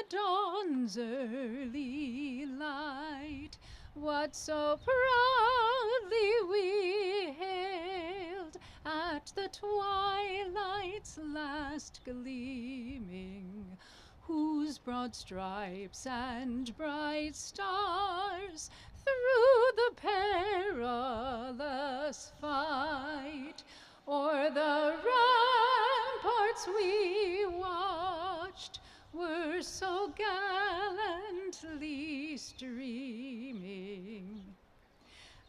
dawn's early light, what so proudly we hailed at the twilight's last gleaming, whose broad stripes and bright stars through the perilous fight o'er the ramparts we watched were so gallantly streaming,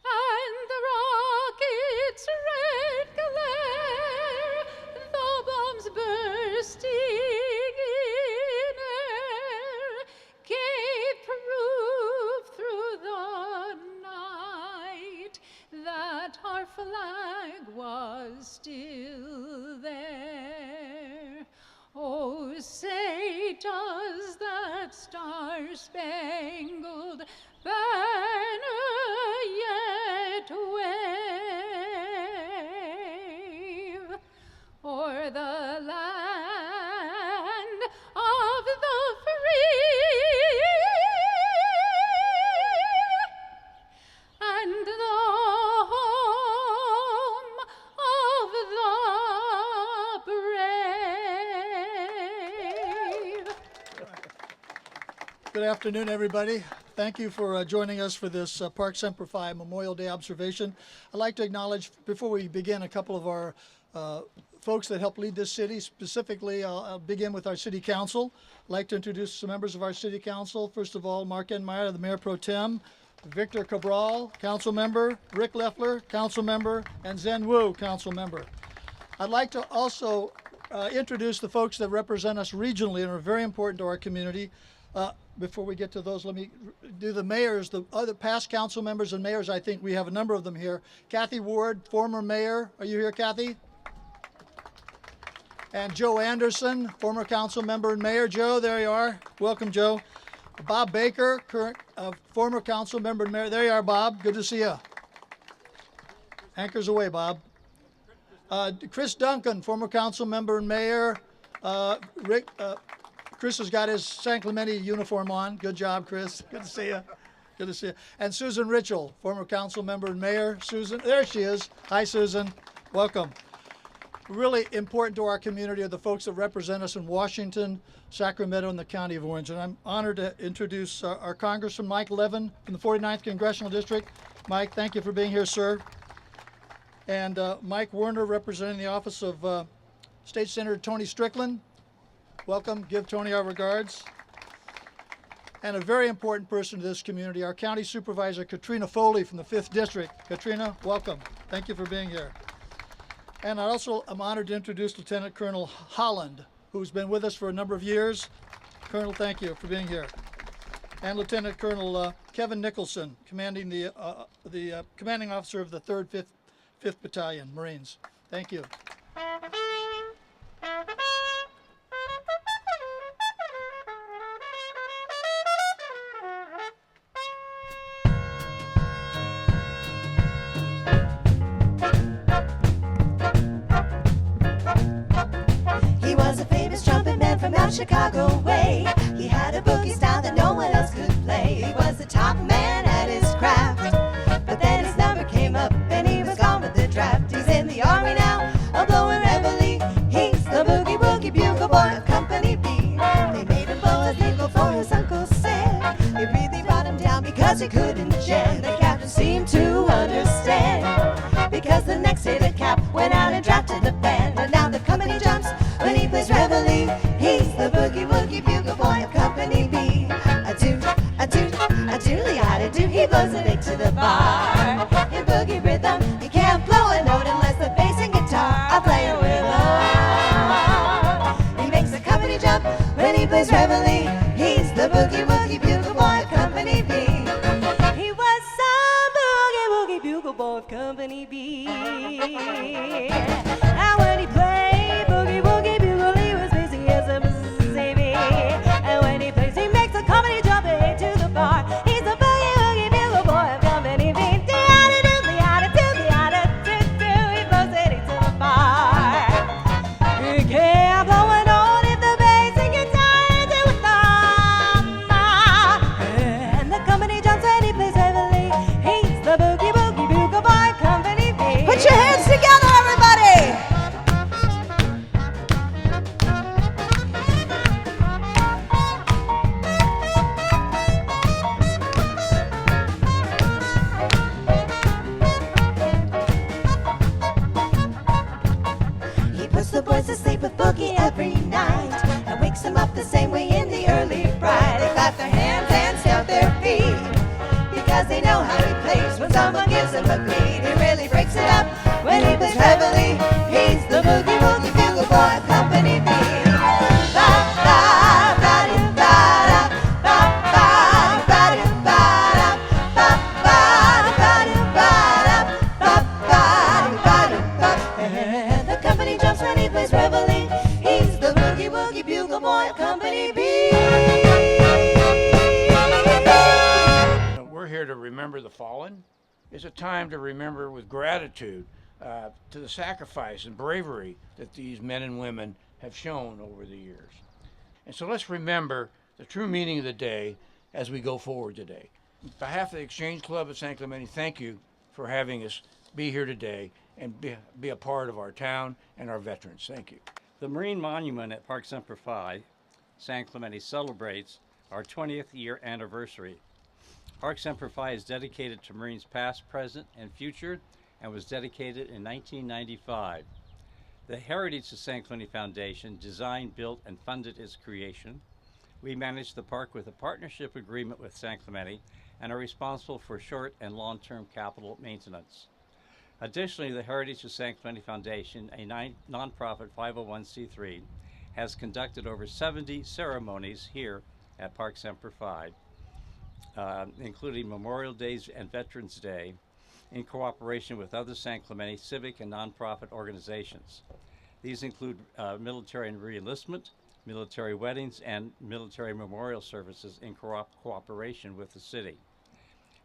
and the rocket's red glare, the bombs bursting in air, gave proof through the night that our flag was still there. Oh, say, does that star-spangled banner yet wave o'er the land of the free and the home of the brave? Good afternoon, everybody. Thank you for joining us for this Park Semper Fi Memorial Day observation. I'd like to acknowledge, before we begin, a couple of our folks that help lead this city. Specifically, I'll begin with our City Council. I'd like to introduce some members of our City Council. First of all, Mark Enmeyer, the Mayor Pro Tem, Victor Cabral, Council Member, Rick Leffler, Council Member, and Zen Wu, Council Member. I'd like to also introduce the folks that represent us regionally and are very important to our community. Before we get to those, let me do the mayors, the other past council members and mayors. I think we have a number of them here. Kathy Ward, former mayor. Are you here, Kathy? And Joe Anderson, former council member and mayor. Joe, there you are. Welcome, Joe. Bob Baker, current former council member and mayor. There you are, Bob. Good to see you. Anchors away, Bob. Chris Duncan, former council member and mayor. Chris has got his San Clemente uniform on. Good job, Chris. Good to see you. Good to see you. And Susan Ritchell, former council member and mayor. Susan, there she is. Hi, Susan. Welcome. Really important to our community are the folks that represent us in Washington, Sacramento, and the County of Orange. And I'm honored to introduce our Congressman Mike Levin from the 49th Congressional District. Mike, thank you for being here, sir. And Mike Werner, representing the office of State Senator Tony Strickland. Welcome. Give Tony our regards. And a very important person to this community, our County Supervisor, Katrina Foley from the 5th District. Katrina, welcome. Thank you for being here. And I also am honored to introduce Lieutenant Colonel Holland, who's been with us for a number of years. Colonel, thank you for being here. And Lieutenant Colonel Kevin Nicholson, commanding the commanding officer of the 3rd, 5th Battalion, Marines. Thank you. Chicago way. He had a boogie style that no one else could play. He was the top man at his craft, but then his number came up and he was gone with the draft. He's in the army now, a blowing reveille. He's the boogie woogie bugle boy of Company B. They made him blow his nickel for his uncle said. It really brought him down because he couldn't jam. The captain seemed to understand, because the next day the cap went out and drafted the band. And now the company jumps when he plays reveille. He's the boogie woogie bugle boy of Company B. A-do, he blows a lick to the bar. In boogie rhythm, he can't blow a note unless the bass and guitar are playing with him. He makes the company jump when he plays reveille. He's the boogie woogie bugle boy of Company B. He was some boogie woogie bugle boy of Company B. And when he played boogie woogie bugle, he was busy as a Mississippi. And when he plays, he makes the company jump to the bar. He's the boogie woogie bugle boy of Company B. He blows it to the bar. He can't blow a note if the bass and guitar do with him. and he plays heavily. He's the boogie woogie bugle boy, company B. Ba ba ba doo ba da, ba ba ba doo ba da, ba ba ba doo ba da, ba ba doo ba doo ba. And the company jumps when he plays reveille. He's the boogie woogie bugle boy, company B. We're here to remember the fallen. It's a time to remember with gratitude to the sacrifice and bravery that these men and women have shown over the years. And so let's remember the true meaning of the day as we go forward today. On behalf of the Exchange Club at San Clemente, thank you for having us be here today and be a part of our town and our veterans. Thank you. The Marine Monument at Park Semper Fi, San Clemente, celebrates our 20th year anniversary. Park Semper Fi is dedicated to Marines past, present, and future, and was dedicated in 1995. The Heritage of San Clemente Foundation designed, built, and funded its creation. We manage the park with a partnership agreement with San Clemente and are responsible for short and long-term capital maintenance. Additionally, the Heritage of San Clemente Foundation, a nonprofit 501c3, has conducted over 70 ceremonies here at Park Semper Fi, including Memorial Days and Veterans Day, in cooperation with other San Clemente civic and nonprofit organizations. These include military and re-enlistment, military weddings, and military memorial services in cooperation with the city.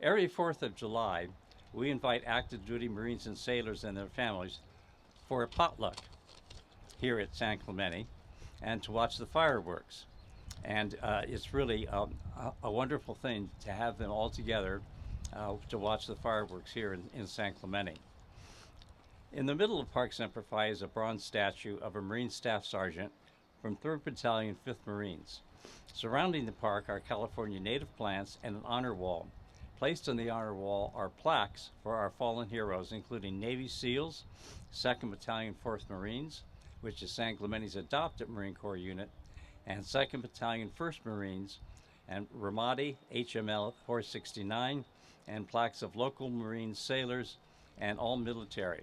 Every 4th of July, we invite active duty Marines and sailors and their families for a potluck here at San Clemente and to watch the fireworks. And it's really a wonderful thing to have them all together to watch the fireworks here in San Clemente. In the middle of Park Semper Fi is a bronze statue of a Marine Staff Sergeant from 3rd Battalion, 5th Marines. Surrounding the park are California native plants and an honor wall. Placed on the honor wall are plaques for our fallen heroes, including Navy SEALs, 2nd Battalion, 4th Marines, which is San Clemente's adopted Marine Corps unit, and 2nd Battalion, 1st Marines, and Ramadi, HML 469, and plaques of local Marine sailors and all military.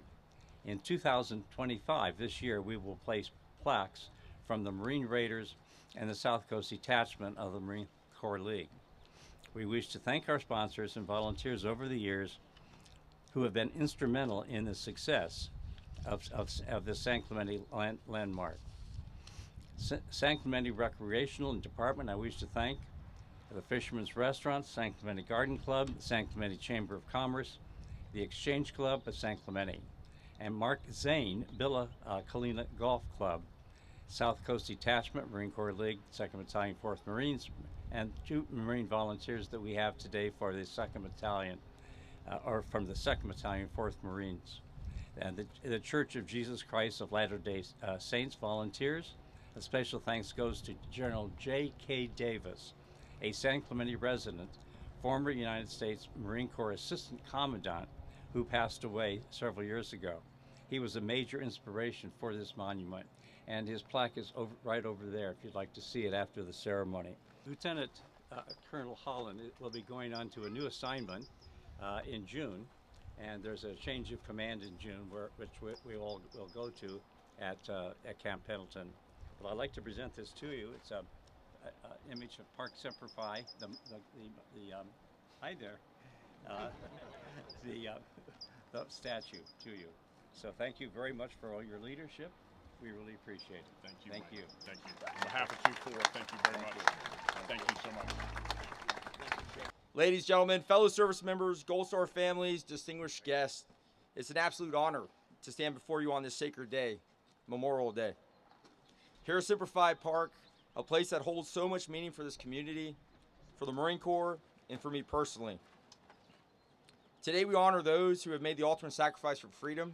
In 2025, this year, we will place plaques from the Marine Raiders and the South Coast Detachment of the Marine Corps League. We wish to thank our sponsors and volunteers over the years who have been instrumental in the success of the San Clemente landmark. San Clemente Recreational and Department, I wish to thank the Fisherman's Restaurant, San Clemente Garden Club, the San Clemente Chamber of Commerce, the Exchange Club of San Clemente, and Mark Zane, Villa Colina Golf Club, South Coast Detachment, Marine Corps League, 2nd Battalion, 4th Marines, and 2 Marine volunteers that we have today for the 2nd Battalion, or from the 2nd Battalion, 4th Marines. And the Church of Jesus Christ of Latter-day Saints volunteers. A special thanks goes to General J.K. Davis, a San Clemente resident, former United States Marine Corps Assistant Commandant, who passed away several years ago. He was a major inspiration for this monument, and his plaque is right over there if you'd like to see it after the ceremony. Lieutenant Colonel Holland will be going on to a new assignment in June, and there's a change of command in June, which we all will go to at Camp Pendleton. But I'd like to present this to you. It's an image of Park Semper Fi, hi there, the statue to you. So thank you very much for all your leadership. We really appreciate it. Thank you. Thank you. Thank you. On behalf of 2-4, thank you very much. Thank you so much. Ladies, gentlemen, fellow service members, Gold Star families, distinguished guests, it's an absolute honor to stand before you on this sacred day, Memorial Day. Here at Semper Fi Park, a place that holds so much meaning for this community, for the Marine Corps, and for me personally. Today we honor those who have made the ultimate sacrifice for freedom.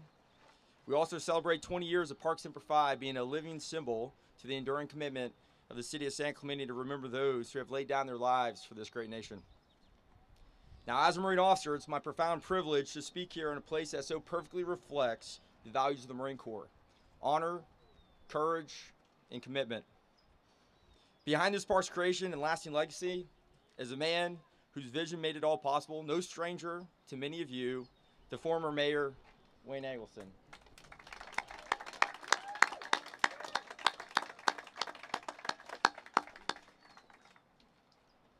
We also celebrate 20 years of Park Semper Fi being a living symbol to the enduring commitment of the city of San Clemente to remember those who have laid down their lives for this great nation. Now, as a Marine officer, it's my profound privilege to speak here in a place that so perfectly reflects the values of the Marine Corps: honor, courage, and commitment. Behind this park's creation and lasting legacy is a man whose vision made it all possible, no stranger to many of you, the former mayor, Wayne Eggleston.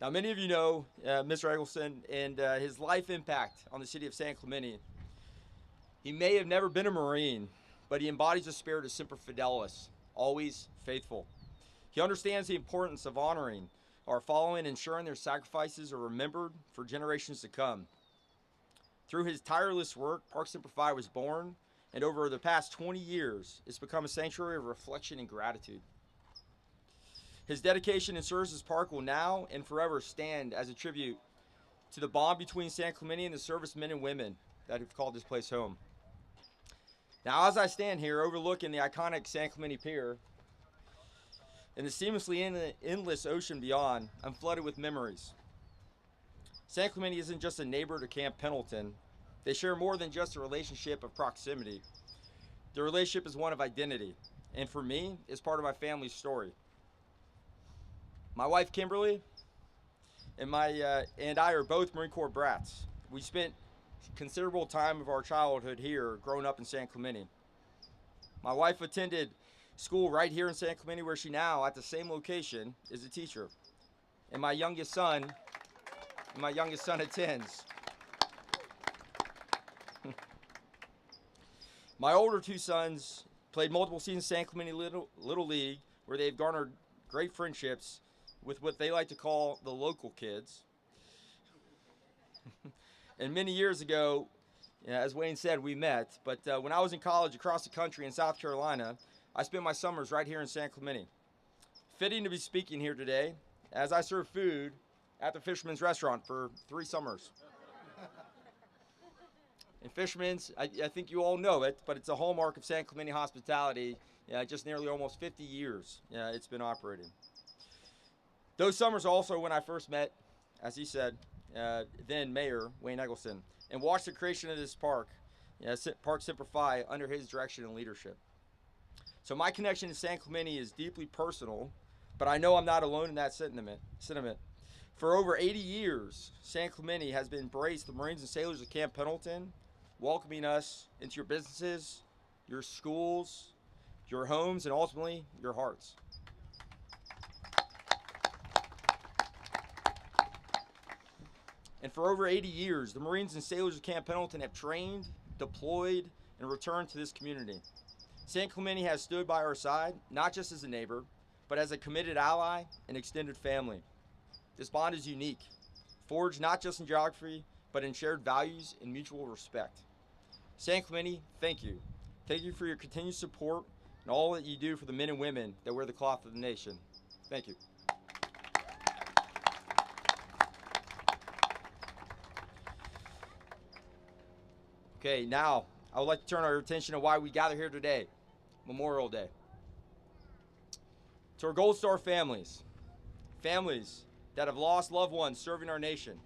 Now, many of you know Mr. Eggleston and his life impact on the city of San Clemente. He may have never been a Marine, but he embodies the spirit of Semper Fidelis, always faithful. He understands the importance of honoring our fallen and ensuring their sacrifices are remembered for generations to come. Through his tireless work, Park Semper Fi was born, and over the past 20 years, it's become a sanctuary of reflection and gratitude. His dedication in service park will now and forever stand as a tribute to the bond between San Clemente and the servicemen and women that have called this place home. Now, as I stand here overlooking the iconic San Clemente Pier and the seamlessly endless ocean beyond, I'm flooded with memories. San Clemente isn't just a neighbor to Camp Pendleton. They share more than just a relationship of proximity. The relationship is one of identity, and for me, it's part of my family's story. My wife Kimberly and I are both Marine Corps brats. We spent considerable time of our childhood here growing up in San Clemente. My wife attended school right here in San Clemente, where she now, at the same location, is a teacher. And my youngest son attends. My older two sons played multiple seasons San Clemente Little League, where they've garnered great friendships with what they like to call the local kids. And many years ago, as Wayne said, we met. But when I was in college across the country in South Carolina, I spent my summers right here in San Clemente. Fitting to be speaking here today as I serve food at the Fisherman's Restaurant for 3 summers. And Fisherman's, I think you all know it, but it's a hallmark of San Clemente hospitality. Just nearly almost 50 years it's been operating. Those summers also when I first met, as he said, then Mayor Wayne Eggleston, and watched the creation of this park, Park Semper Fi, under his direction and leadership. So my connection to San Clemente is deeply personal, but I know I'm not alone in that sentiment. For over 80 years, San Clemente has been embraced the Marines and sailors of Camp Pendleton, welcoming us into your businesses, your schools, your homes, and ultimately your hearts. And for over 80 years, the Marines and sailors of Camp Pendleton have trained, deployed, and returned to this community. San Clemente has stood by our side, not just as a neighbor, but as a committed ally and extended family. This bond is unique, forged not just in geography, but in shared values and mutual respect. San Clemente, thank you. Thank you for your continued support and all that you do for the men and women that wear the cloth of the nation. Thank you. Okay, now I would like to turn our attention to why we gather here today, Memorial Day. To our Gold Star families that have lost loved ones serving our nation,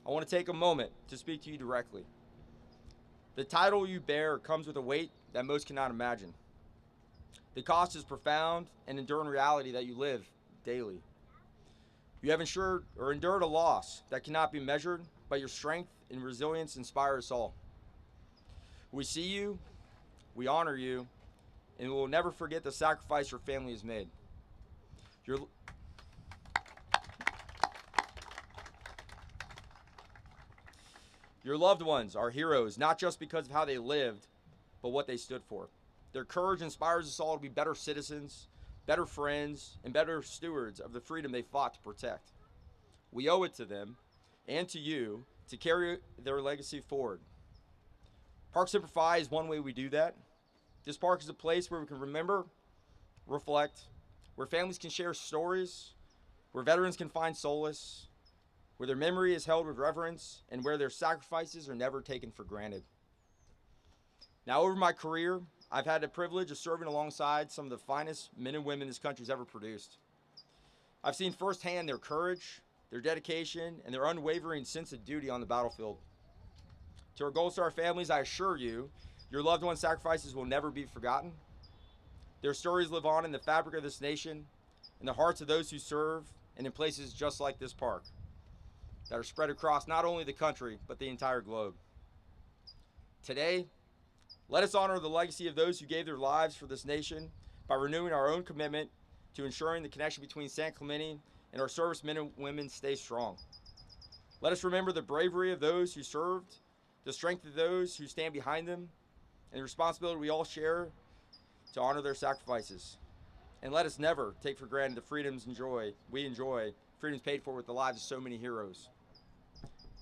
I want to take a moment to speak to you directly. The title you bear comes with a weight that most cannot imagine. The cost is profound and enduring reality that you live daily. You have endured a loss that cannot be measured, but your strength and resilience inspire us all. We see you, we honor you, and we will never forget the sacrifice your family has made. Your loved ones are heroes, not just because of how they lived, but what they stood for. Their courage inspires us all to be better citizens, better friends, and better stewards of the freedom they fought to protect. We owe it to them and to you to carry their legacy forward. Park Semper Fi is one way we do that. This park is a place where we can remember, reflect, where families can share stories, where veterans can find solace, where their memory is held with reverence, and where their sacrifices are never taken for granted. Now, over my career, I've had the privilege of serving alongside some of the finest men and women this country's ever produced. I've seen firsthand their courage, their dedication, and their unwavering sense of duty on the battlefield. To our Gold Star families, I assure you, your loved ones' sacrifices will never be forgotten. Their stories live on in the fabric of this nation, in the hearts of those who serve, and in places just like this park that are spread across not only the country, but the entire globe. Today, Let us honor the legacy of those who gave their lives for this nation by renewing our own commitment to ensuring the connection between San Clemente and our servicemen and women stays strong. Let us remember the bravery of those who served, the strength of those who stand behind them, and the responsibility we all share to honor their sacrifices. And let us never take for granted the freedoms we enjoy, freedoms paid for with the lives of so many heroes.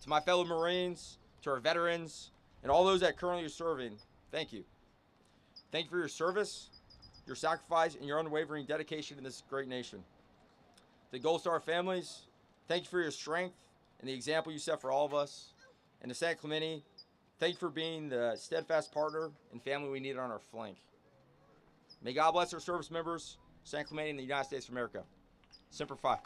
To my fellow Marines, to our veterans, and all those that currently are serving, thank you. Thank you for your service, your sacrifice, and your unwavering dedication to this great nation. The Gold Star families, thank you for your strength and the example you set for all of us. And to San Clemente, thank you for being the steadfast partner and family we need on our flank. May God bless our service members, San Clemente, and the United States of America. Semper Fi.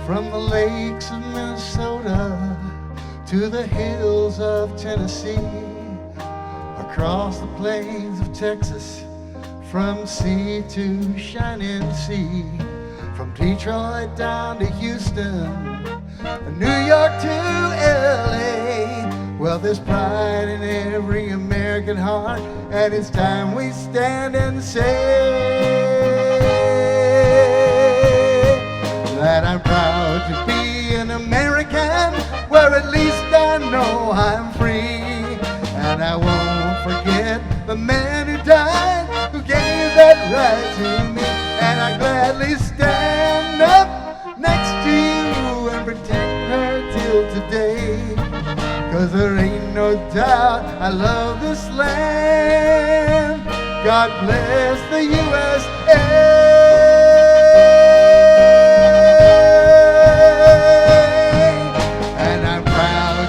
From the lakes of Minnesota to the hills of Tennessee, across the plains of Texas, from sea to shining sea, from Detroit down to Houston, New York to LA. Well, there's pride in every American heart, and it's time we stand and say that I'm proud to be an American, where at least I know I'm free. And I won't forget the man who died, who gave that right to me. And I gladly stand up next to you and protect her till today. 'Cause there ain't no doubt I love this land. God bless the USA.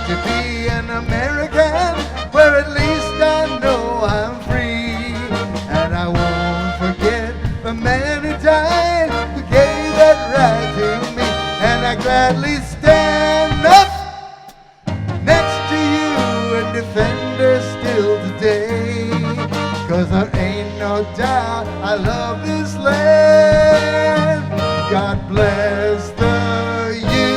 To be an American, where at least I know I'm free. And I won't forget the man who died, who gave that right to me. And I gladly stand up next to you and defend her still today. 'Cause there ain't no doubt I love this land. God bless the USA.